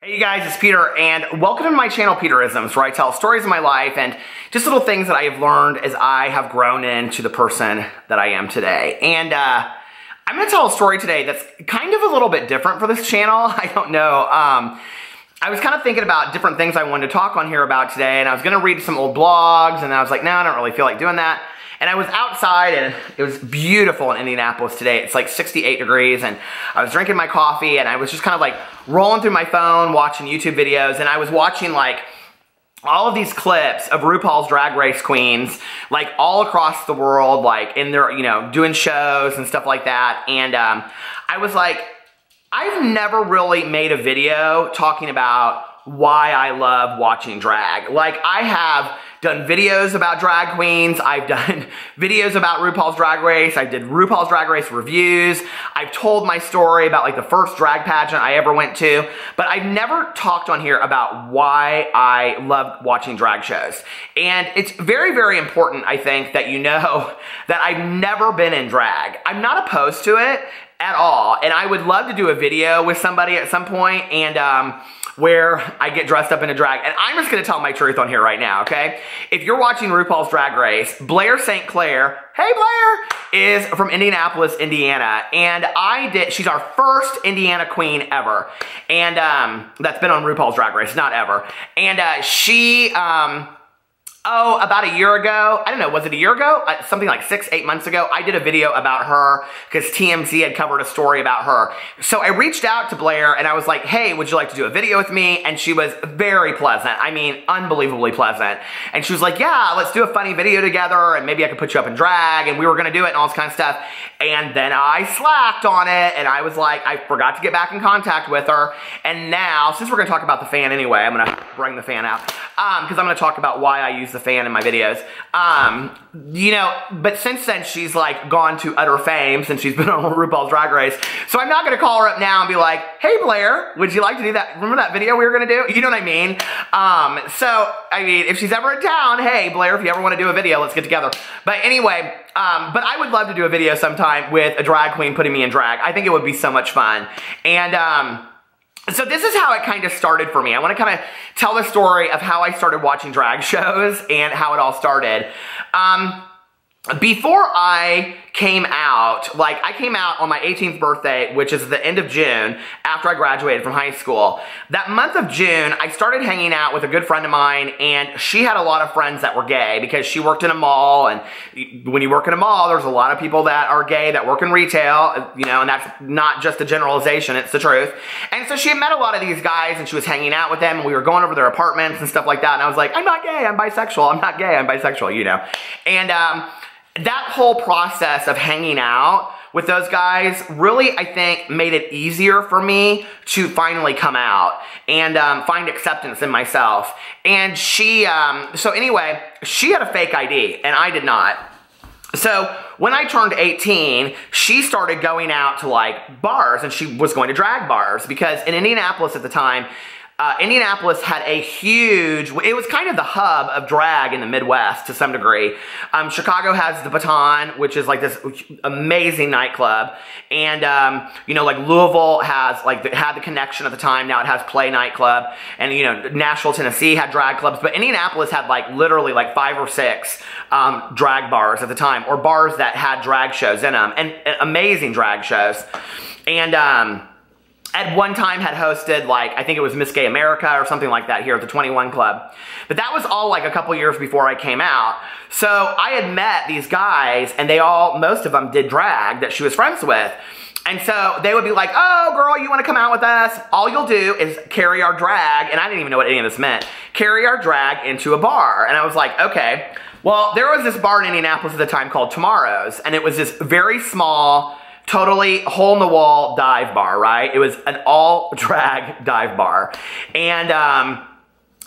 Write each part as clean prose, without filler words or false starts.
Hey you guys, it's Peter, and welcome to my channel, Peterisms, where I tell stories of my life and just little things that I have learned as I have grown into the person that I am today. And I'm going to tell a story today that's kind of a little bit different for this channel. I don't know. I was kind of thinking about different things I wanted to talk on here about today, and I was going to read some old blogs, and I was like, no, I don't really feel like doing that. And I was outside, and it was beautiful in Indianapolis today. It's like 68 degrees, and I was drinking my coffee, and I was just kind of like rolling through my phone, watching YouTube videos, and I was watching like all of these clips of RuPaul's Drag Race queens, like all across the world, like in their, doing shows and stuff like that. And I was like, I've never really made a video talking about why I love watching drag. Like, I have done videos about drag queens. I've done videos about RuPaul's Drag Race. I did RuPaul's Drag Race reviews. I've told my story about like the first drag pageant I ever went to, but I've never talked on here about why I love watching drag shows. And it's very, very important, I think, that you know that I've never been in drag. I'm not opposed to it at all. And I would love to do a video with somebody at some point and where I get dressed up in a drag. And I'm just gonna tell my truth on here right now, okay? If you're watching RuPaul's Drag Race, Blair St. Clair, hey Blair, is from Indianapolis, Indiana. And she's our first Indiana queen ever. And that's been on RuPaul's Drag Race, not ever. And she, about a year ago, I don't know, was it a year ago? Something like 6-8 months ago, I did a video about her because TMZ had covered a story about her. So I reached out to Blair and I was like, hey, would you like to do a video with me? And she was very pleasant. I mean, unbelievably pleasant. And she was like, yeah, let's do a funny video together and maybe I could put you up in drag, and we were gonna do it and all this kind of stuff. And then I slacked on it and I was like, I forgot to get back in contact with her. And now, since we're gonna talk about the fan anyway, I'm gonna bring the fan out because I'm gonna talk about why I use the fan in my videos. But since then she's like gone to utter fame since she's been on RuPaul's Drag Race. So I'm not gonna call her up now and be like, hey Blair, would you like to do that? Remember that video we were gonna do? You know what I mean? If she's ever in town, hey Blair, if you ever wanna do a video, let's get together. But anyway, but I would love to do a video sometime with a drag queen putting me in drag. I think it would be so much fun. And so this is how it kind of started for me. I want to kind of tell the story of how I started watching drag shows and how it all started. Before I came out, like I came out on my 18th birthday, which is the end of June, after I graduated from high school. That month of June, I started hanging out with a good friend of mine, and she had a lot of friends that were gay because she worked in a mall, and when you work in a mall, there's a lot of people that are gay that work in retail, and that's not just a generalization, it's the truth. And so she had met a lot of these guys, and she was hanging out with them, and we were going over their apartments and stuff like that, and I was like, I'm not gay, I'm bisexual, I'm not gay, I'm bisexual, And that whole process of hanging out with those guys really, I think, made it easier for me to finally come out and find acceptance in myself. And so anyway, she had a fake ID and I did not. So when I turned 18, she started going out to like bars, and she was going to drag bars because in Indianapolis at the time, Indianapolis had a huge, it was kind of the hub of drag in the Midwest to some degree. Chicago has the Baton, which is like this amazing nightclub. And, like Louisville has had the Connection at the time. Now it has Play nightclub. And, Nashville, Tennessee had drag clubs. But Indianapolis had literally 5 or 6 drag bars at the time, or bars that had drag shows in them, and amazing drag shows. And, at one time had hosted, I think it was Miss Gay America or something like that here at the 21 Club. But that was all a couple years before I came out. So I had met these guys, and most of them did drag that she was friends with. And so they would be like, oh girl, you wanna come out with us? All you'll do is carry our drag, and I didn't even know what any of this meant, carry our drag into a bar. And I was like, okay. Well, there was this bar in Indianapolis at the time called Tomorrow's, and it was this very small, totally hole-in-the-wall dive bar, right? It was an all-drag dive bar. And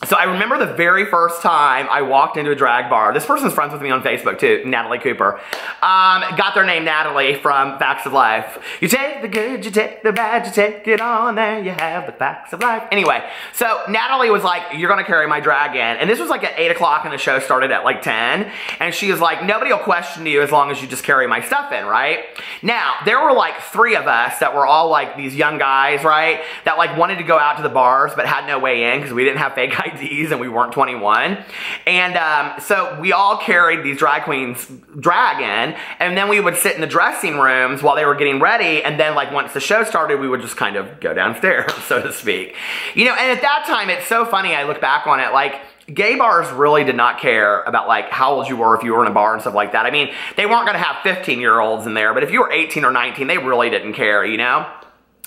So I remember the very first time I walked into a drag bar. This person's friends with me on Facebook too, Natalie Cooper. Got their name Natalie from Facts of Life. You take the good, you take the bad, you take it on, there you have the facts of life. Anyway, so Natalie was like, you're gonna carry my drag in. And this was like at 8 o'clock and the show started at like 10. And she was like, nobody will question you as long as you just carry my stuff in, right? Now, there were like 3 of us that were all like these young guys, right? That like wanted to go out to the bars but had no way in because we didn't have fake IDs and we weren't 21. And so we all carried these drag queens drag in, and then we would sit in the dressing rooms while they were getting ready, and then like once the show started, we would just kind of go downstairs, so to speak. You know, and at that time, it's so funny, I look back on it, like, gay bars really did not care about like how old you were if you were in a bar and stuff like that. I mean, they weren't gonna have 15-year-olds in there, but if you were 18 or 19, they really didn't care, you know?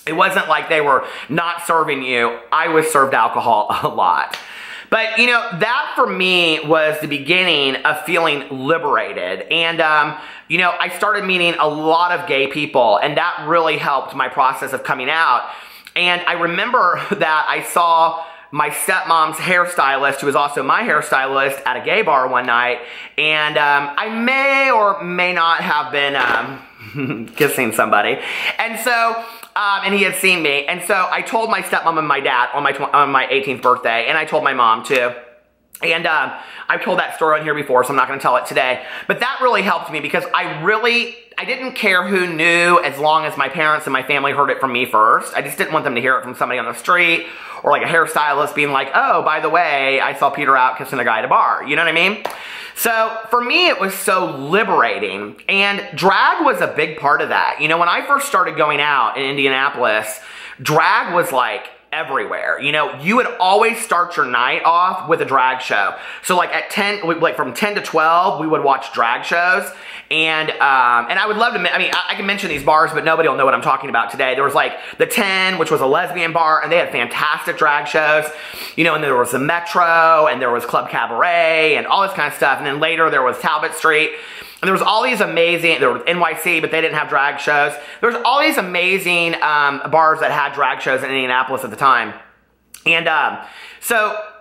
It wasn't like they were not serving you. I was served alcohol a lot. But, you know, that for me was the beginning of feeling liberated. And, you know, I started meeting a lot of gay people, and that really helped my process of coming out. And I remember that I saw my stepmom's hairstylist, who was also my hairstylist, at a gay bar one night. And I may or may not have been kissing somebody. And so... and he had seen me, and so I told my stepmom and my dad on my 18th birthday, and I told my mom too. And I've told that story on here before, so I'm not going to tell it today. But that really helped me because I didn't care who knew as long as my parents and my family heard it from me first. I just didn't want them to hear it from somebody on the street or like a hairstylist being like, oh, by the way, I saw Peter out kissing a guy at a bar. You know what I mean? So for me, it was so liberating, and drag was a big part of that. You know, when I first started going out in Indianapolis, drag was like everywhere. You know, you would always start your night off with a drag show. So like at 10, like from 10 to 12, we would watch drag shows. And I would love to, I mean, I can mention these bars, but nobody will know what I'm talking about today. There was like the 10, which was a lesbian bar, and they had fantastic drag shows. You know, and there was the Metro, and there was Club Cabaret, and all this kind of stuff. And then later there was Talbot Street. And there was all these amazing, there was NYC, but they didn't have drag shows. There was all these amazing bars that had drag shows in Indianapolis at the time. And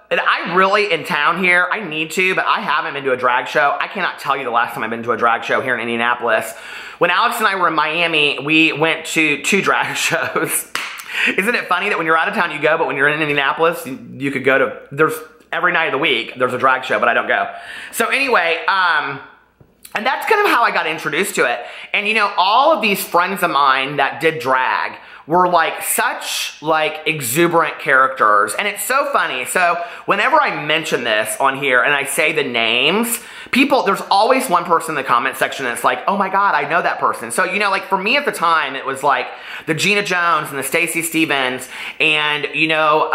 and I really, in town here, I need to, but I haven't been to a drag show. I cannot tell you the last time I've been to a drag show here in Indianapolis. When Alex and I were in Miami, we went to 2 drag shows. Isn't it funny that when you're out of town, you go, but when you're in Indianapolis, you could go to, there's, every night of the week, there's a drag show, but I don't go. So anyway, and that's kind of how I got introduced to it. And you know, all of these friends of mine that did drag were like such like exuberant characters. And it's so funny. So whenever I mention this on here and I say the names, people, there's always one person in the comment section that's like, oh my God, I know that person. So, you know, like for me at the time, it was like the Gina Jones and the Stacey Stevens and, you know,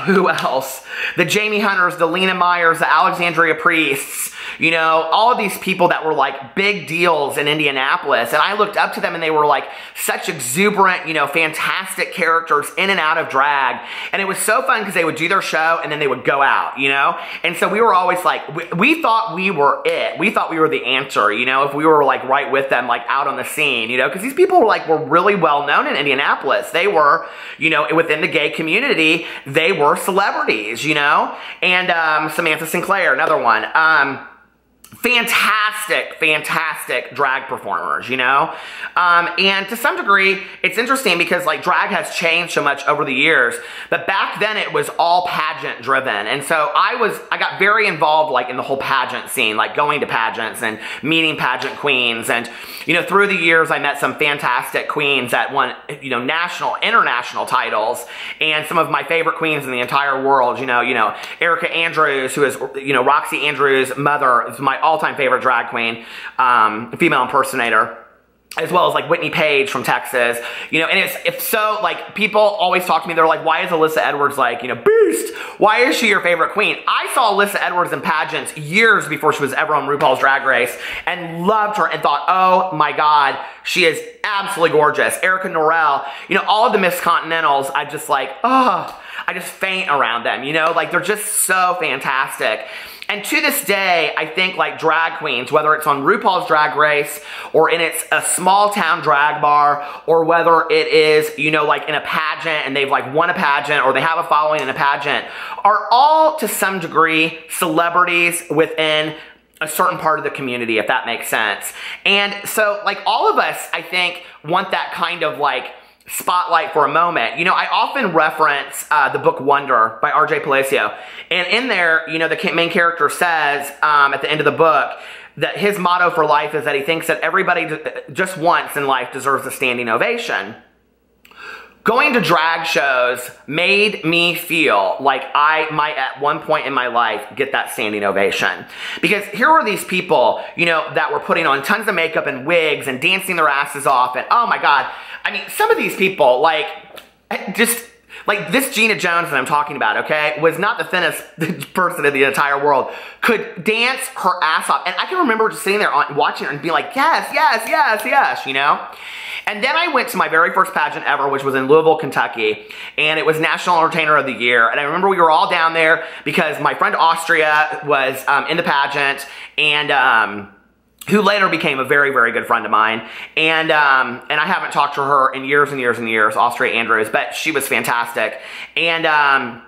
who else? The Jamie Hunters, the Lena Myers, the Alexandria Priests, you know, all of these people that were like big deals in Indianapolis. And I looked up to them and they were like such exuberant, you know, fantastic characters in and out of drag. And it was so fun because they would do their show and then they would go out, you know? And so we were always like, we thought we were it. We thought we were the answer, you know, if we were like right with them, like out on the scene, you know, because these people were really well known in Indianapolis. They were, you know, within the gay community, they were celebrities, you know? And Samantha Sinclair, another one. Fantastic drag performers, you know? And to some degree, it's interesting because like drag has changed so much over the years, but back then it was all pageant driven. And so I got very involved like in the whole pageant scene, like going to pageants and meeting pageant queens. And, you know, through the years, I met some fantastic queens that won, you know, national, international titles. And some of my favorite queens in the entire world, you know, Erica Andrews, who is, you know, Roxy Andrews' mother, is my all-time favorite drag queen, female impersonator, as well as like Whitney Page from Texas, you know, and it's so like people always talk to me, they're like, why is Alyssa Edwards like, you know, beast? Why is she your favorite queen? I saw Alyssa Edwards in pageants years before she was ever on RuPaul's Drag Race and loved her and thought, oh my God, she is absolutely gorgeous. Erica Norell, you know, all of the Miss Continentals, I just like, oh, I just faint around them, you know, like they're just so fantastic. And to this day, I think like drag queens, whether it's on RuPaul's Drag Race or in a small town drag bar, or whether it is, you know, like in a pageant and they've like won a pageant or they have a following in a pageant, are all to some degree celebrities within a certain part of the community, if that makes sense. And so like all of us, I think, want that kind of like spotlight for a moment. You know, I often reference the book Wonder by R.J. Palacio. And in there, you know, the main character says at the end of the book that his motto for life is that he thinks that everybody just once in life deserves a standing ovation. Going to drag shows made me feel like I might at one point in my life get that standing ovation. Because here were these people, you know, that were putting on tons of makeup and wigs and dancing their asses off. And oh my God, I mean, some of these people, like, just like this Gina Jones that I'm talking about, okay, was not the thinnest person in the entire world, could dance her ass off. And I can remember just sitting there watching her and being like, yes, yes, yes, yes, you know? And then I went to my very first pageant ever, which was in Louisville, Kentucky, and it was National Entertainer of the Year. And I remember we were all down there because my friend Austria was in the pageant, and who later became a very, very good friend of mine. And I haven't talked to her in years and years and years, Austria Andrews, but she was fantastic. And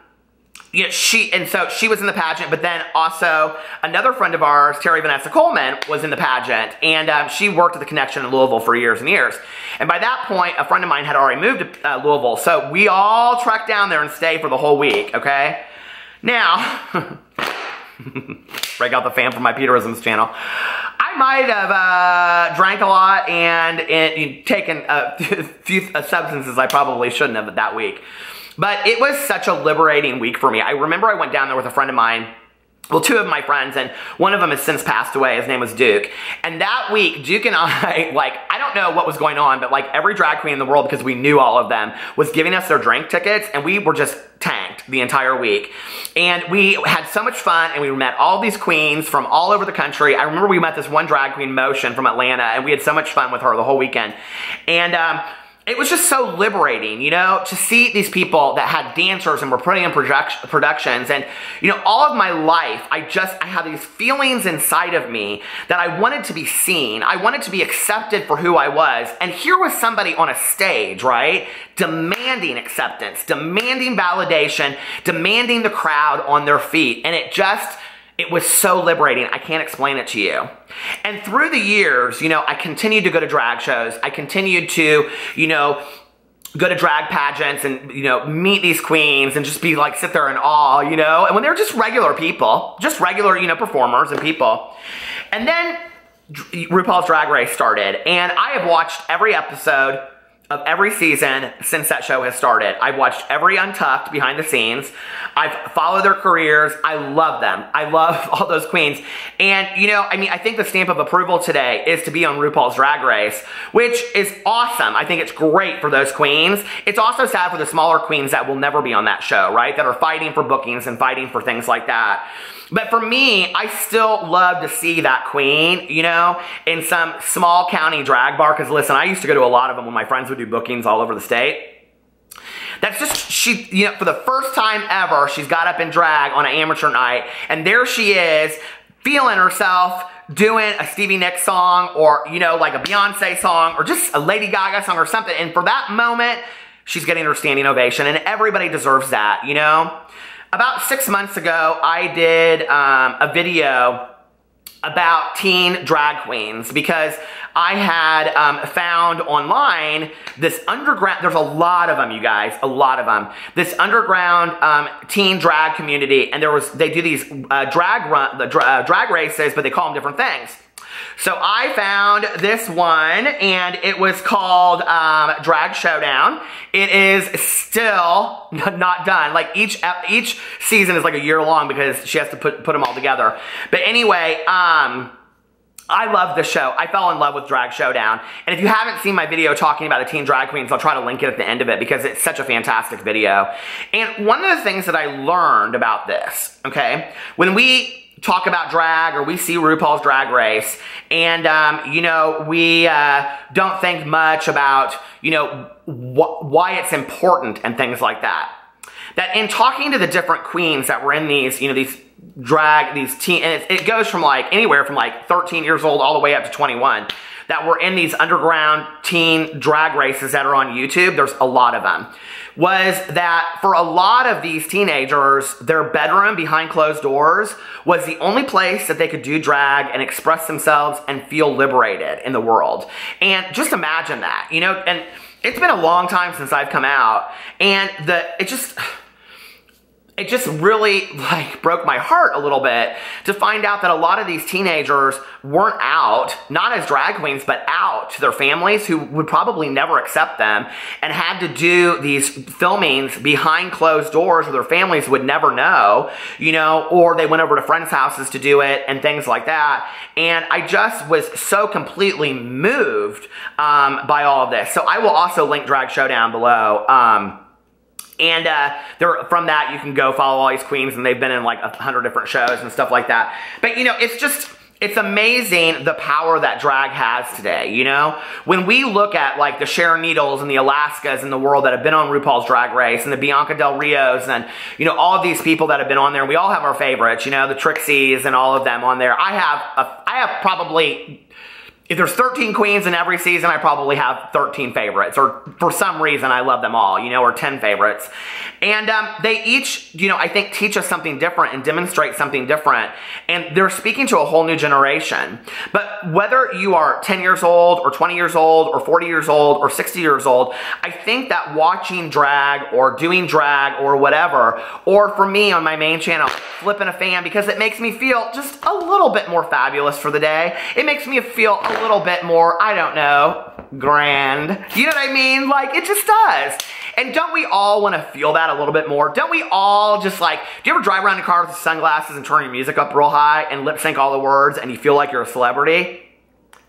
you know, so she was in the pageant, but then also another friend of ours, Terry Vanessa Coleman, was in the pageant, and she worked at the Connection in Louisville for years and years. And by that point, a friend of mine had already moved to Louisville, so we all trekked down there and stayed for the whole week, okay? Now, break out the fan from my Peterisms channel. I might have drank a lot and taken a few substances I probably shouldn't have that week. But it was such a liberating week for me. I remember I went down there with a friend of mine, well, two of my friends, and one of them has since passed away. His name was Duke. And that week, Duke and I, like, I don't know what was going on, but like every drag queen in the world, because we knew all of them, was giving us their drink tickets, and we were just tanked the entire week. And we had so much fun, and we met all these queens from all over the country. I remember we met this one drag queen, Motion, from Atlanta, and we had so much fun with her the whole weekend. And it was just so liberating, you know, to see these people that had dancers and were putting in productions. And, you know, all of my life, I had these feelings inside of me that I wanted to be seen. I wanted to be accepted for who I was. And here was somebody on a stage, right, demanding acceptance, demanding validation, demanding the crowd on their feet. And it was so liberating. I can't explain it to you. And through the years, you know, I continued to go to drag shows. I continued to, you know, go to drag pageants and, you know, meet these queens and just be like, sit there in awe, you know, and when they were just regular people, just regular, you know, performers and people. And then RuPaul's Drag Race started, and I have watched every episode of every season since that show has started. I've watched every Untucked behind the scenes. I've followed their careers. I love them. I love all those queens. And, you know, I mean, I think the stamp of approval today is to be on RuPaul's Drag Race, which is awesome. I think it's great for those queens. It's also sad for the smaller queens that will never be on that show, right? That are fighting for bookings and fighting for things like that. But for me, I still love to see that queen, you know, in some small county drag bar. Because listen, I used to go to a lot of them when my friends would do bookings all over the state. That's just, she, you know, for the first time ever, she's got up in drag on an amateur night. And there she is, feeling herself, doing a Stevie Nicks song, or, you know, like a Beyonce song, or just a Lady Gaga song or something. And for that moment, she's getting her standing ovation. And everybody deserves that, you know. About 6 months ago, I did a video about teen drag queens because I had found online this underground, there's a lot of them, you guys, a lot of them, this underground teen drag community, and they do these drag races, but they call them different things. So I found this one, and it was called Drag Showdown. It is still not done. Like each season is like a year long because she has to put them all together. But anyway, I love this show. I fell in love with Drag Showdown. And if you haven't seen my video talking about the teen drag queens, I'll try to link it at the end of it because it's such a fantastic video. And one of the things that I learned about this, okay, when we talk about drag or we see RuPaul's Drag Race and, you know, we don't think much about, you know, why it's important and things like that. that in talking to the different queens that were in these, you know, these teen, and it goes from like anywhere from like 13 years old all the way up to 21, that were in these underground teen drag races that are on YouTube, there's a lot of them, was that for a lot of these teenagers, their bedroom behind closed doors was the only place that they could do drag and express themselves and feel liberated in the world. And just imagine that, you know, and it's been a long time since I've come out, and it just really like broke my heart a little bit to find out that a lot of these teenagers weren't out, not as drag queens, but out to their families who would probably never accept them, and had to do these filmings behind closed doors where their families would never know, you know, or they went over to friends' houses to do it and things like that. And I just was so completely moved by all of this. So I will also link Drag Show down below. And from that, you can go follow all these queens, and they've been in like 100 different shows and stuff like that. But, you know, it's amazing the power that drag has today, you know? When we look at like the Sharon Needles and the Alaskas in the world that have been on RuPaul's Drag Race, and the Bianca Del Rios, and, you know, all of these people that have been on there, and we all have our favorites, you know, the Trixies and all of them on there. I have probably... If there's 13 queens in every season, I probably have 13 favorites, or for some reason I love them all, you know, or 10 favorites. And they each, you know, I think teach us something different and demonstrate something different. And they're speaking to a whole new generation. But whether you are 10 years old, or 20 years old, or 40 years old, or 60 years old, I think that watching drag, or doing drag, or whatever, or for me on my main channel, flipping a fan, because it makes me feel just a little bit more fabulous for the day. It makes me feel a little bit more, I don't know, grand. You know what I mean? Like, it just does. And don't we all want to feel that a little bit more? Don't we all just like, do you ever drive around in a car with sunglasses and turn your music up real high and lip sync all the words and you feel like you're a celebrity?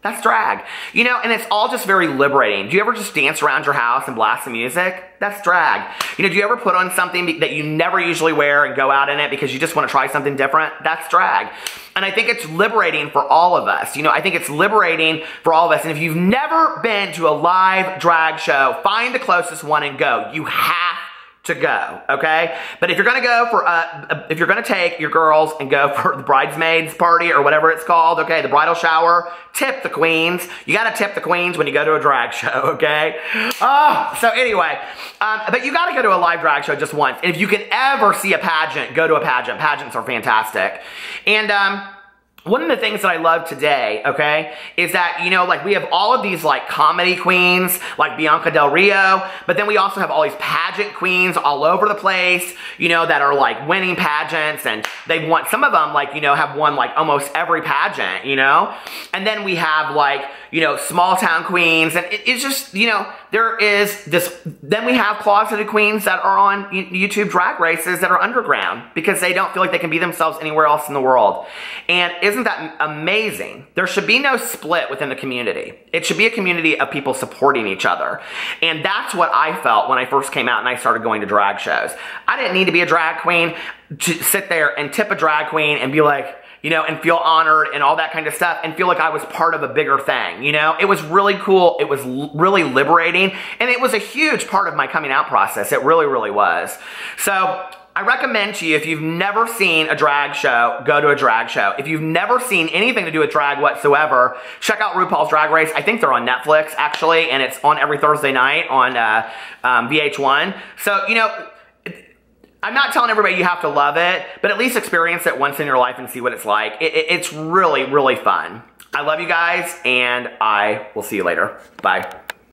That's drag. You know, and it's all just very liberating. Do you ever just dance around your house and blast the music? That's drag. You know, do you ever put on something that you never usually wear and go out in it because you just want to try something different? That's drag. And I think it's liberating for all of us. You know, I think it's liberating for all of us. And if you've never been to a live drag show, find the closest one and go. You have to go, okay? But if you're gonna go for, if you're gonna take your girls and go for the bridesmaids party or whatever it's called, okay, the bridal shower, tip the queens. You gotta tip the queens when you go to a drag show, okay? So anyway, but you gotta go to a live drag show just once. And if you can ever see a pageant, go to a pageant. Pageants are fantastic. And, one of the things that I love today, okay, is that, you know, like we have all of these like comedy queens, like Bianca Del Rio, but then we also have all these pageant queens all over the place, you know, that are like winning pageants, and they've won, some of them like, you know, have won like almost every pageant, you know, and then we have like, you know, small town queens, and it's just, you know, there is this, then we have closeted queens that are on YouTube drag races that are underground because they don't feel like they can be themselves anywhere else in the world. And isn't that amazing? There should be no split within the community. It should be a community of people supporting each other. And that's what I felt when I first came out and I started going to drag shows. I didn't need to be a drag queen to sit there and tip a drag queen and be like, you know, and feel honored and all that kind of stuff and feel like I was part of a bigger thing, you know? It was really cool. It was really liberating. And it was a huge part of my coming out process. It really, really was. So I recommend to you, if you've never seen a drag show, go to a drag show. If you've never seen anything to do with drag whatsoever, check out RuPaul's Drag Race. I think they're on Netflix, actually, and it's on every Thursday night on VH1. So, you know, I'm not telling everybody you have to love it, but at least experience it once in your life and see what it's like. It's really, really fun. I love you guys, and I will see you later. Bye.